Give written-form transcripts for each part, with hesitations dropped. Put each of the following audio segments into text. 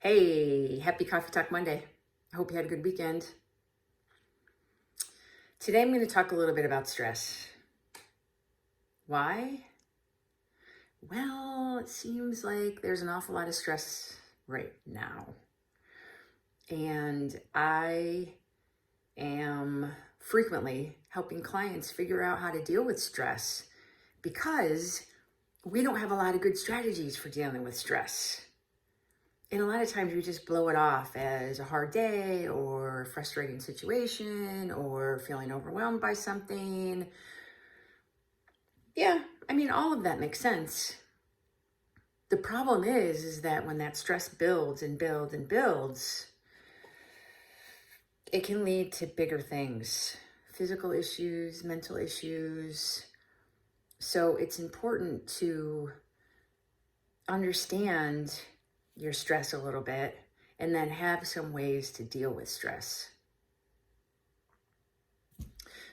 Hey, happy Coffee Talk Monday. I hope you had a good weekend. Today I'm going to talk a little bit about stress. Why? Well, it seems like there's an awful lot of stress right now. And I am frequently helping clients figure out how to deal with stress because we don't have a lot of good strategies for dealing with stress. And a lot of times we just blow it off as a hard day or a frustrating situation or feeling overwhelmed by something. Yeah, all of that makes sense. The problem is that when that stress builds and builds and builds, it can lead to bigger things, physical issues, mental issues. So it's important to understand your stress a little bit and then have some ways to deal with stress.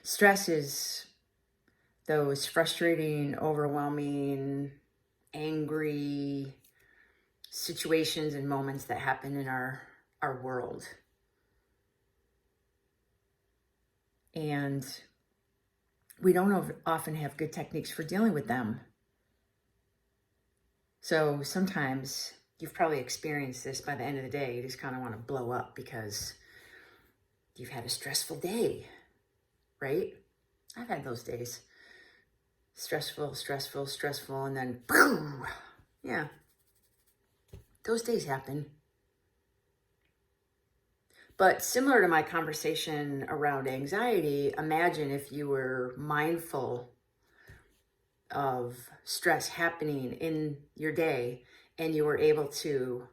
Stress is those frustrating, overwhelming, angry situations and moments that happen in our world. And we don't often have good techniques for dealing with them. So sometimes you've probably experienced this. By the end of the day, you just kind of want to blow up because you've had a stressful day, right? I've had those days. Stressful, and then boom. Yeah. Those days happen. But similar to my conversation around anxiety, imagine if you were mindful of stress happening in your day and you were able to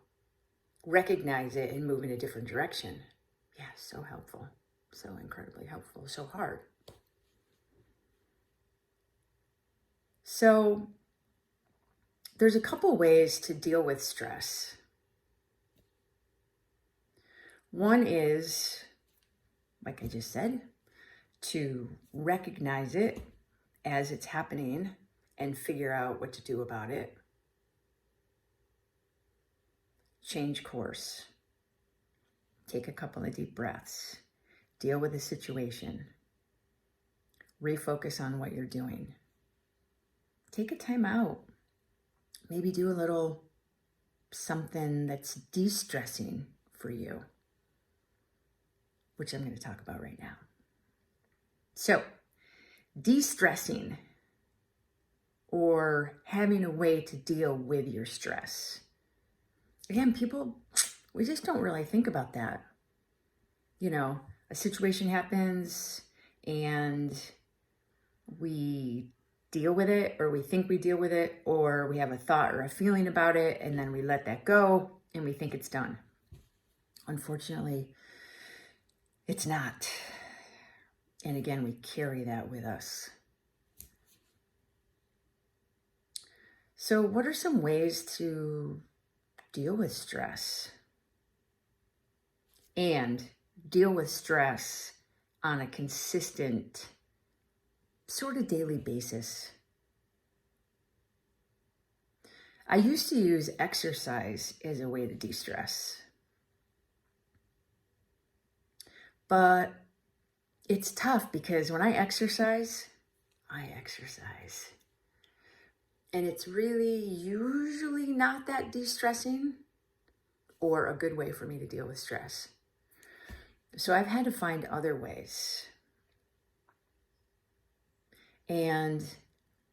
recognize it and move in a different direction. Yeah, so helpful, so incredibly helpful, so hard. So there's a couple ways to deal with stress. One is, like I just said, to recognize it as it's happening and figure out what to do about it. Change course. Take a couple of deep breaths. Deal with the situation. Refocus on what you're doing. Take a time out. Maybe do a little something that's de-stressing for you, which I'm going to talk about right now. So, de-stressing or having a way to deal with your stress. Again, we just don't really think about that. A situation happens and we deal with it, or we think we deal with it, or we have a thought or a feeling about it, and then we let that go and we think it's done. Unfortunately, it's not. And again, we carry that with us. So what are some ways to deal with stress? And deal with stress on a consistent, sort of daily basis. I used to use exercise as a way to de-stress. But it's tough because when I exercise. And it's really usually not that de-stressing or a good way for me to deal with stress. So I've had to find other ways. And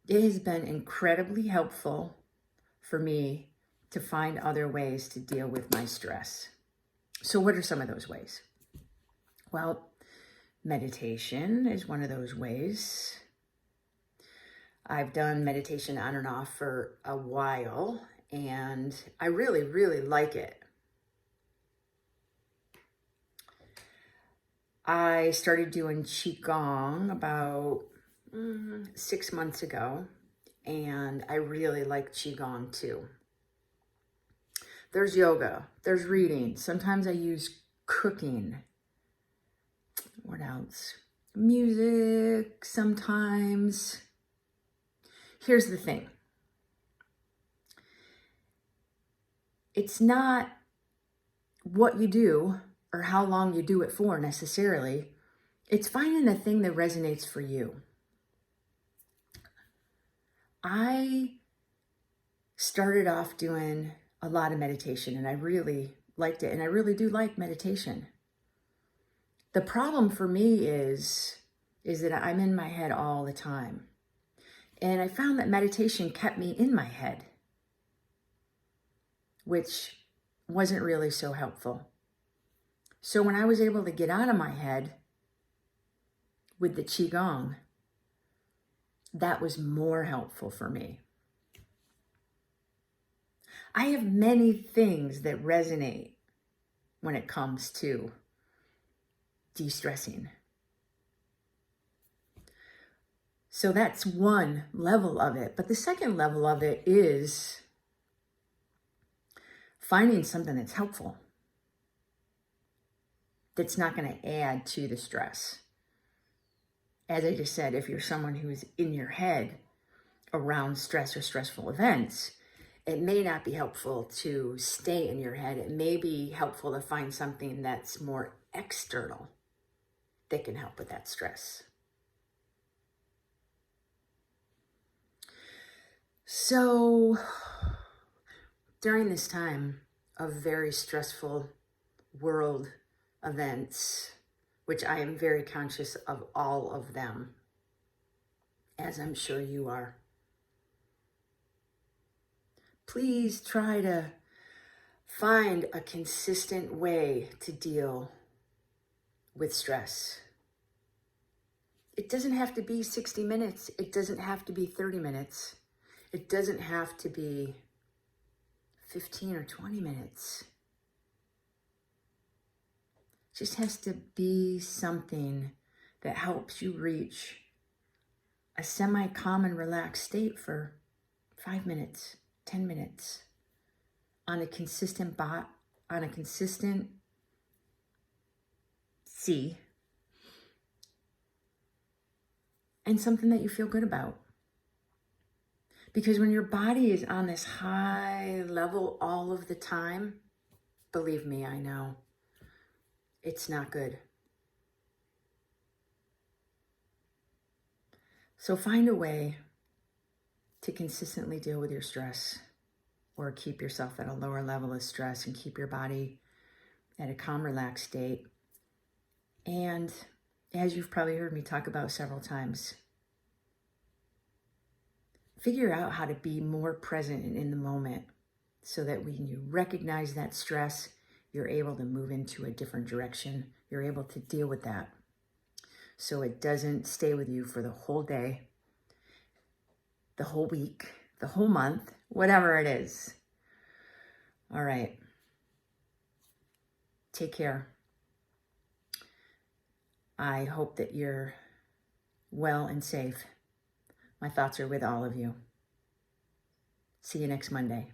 it has been incredibly helpful for me to find other ways to deal with my stress. So what are some of those ways? Well, meditation is one of those ways. I've done meditation on and off for a while, and I really, really like it. I started doing Qigong about 6 months ago, and I really like Qigong too. There's yoga, there's reading. Sometimes I use cooking. What else? Music sometimes. Here's the thing. It's not what you do or how long you do it for necessarily. It's finding a thing that resonates for you. I started off doing a lot of meditation and I really liked it. And I really do like meditation. The problem for me is that I'm in my head all the time. And I found that meditation kept me in my head, which wasn't really so helpful. So when I was able to get out of my head with the Qigong, that was more helpful for me. I have many things that resonate when it comes to de-stressing. So that's one level of it. But the second level of it is finding something that's helpful, that's not going to add to the stress. As I just said, if you're someone who's in your head around stress or stressful events, it may not be helpful to stay in your head. It may be helpful to find something that's more external that can help with that stress. So during this time of very stressful world events, which I am very conscious of all of them, as I'm sure you are, please try to find a consistent way to deal with stress. It doesn't have to be 60 minutes. It doesn't have to be 30 minutes. It doesn't have to be 15 or 20 minutes. It just has to be something that helps you reach a semi-calm and relaxed state for 5 minutes, 10 minutes on a consistent C, and something that you feel good about. Because when your body is on this high level all of the time, believe me, I know, it's not good. So find a way to consistently deal with your stress, or keep yourself at a lower level of stress and keep your body at a calm, relaxed state. And as you've probably heard me talk about several times, figure out how to be more present and in the moment so that when you recognize that stress, you're able to move into a different direction. You're able to deal with that so it doesn't stay with you for the whole day, the whole week, the whole month, whatever it is. All right. Take care. I hope that you're well and safe. My thoughts are with all of you. See you next Monday.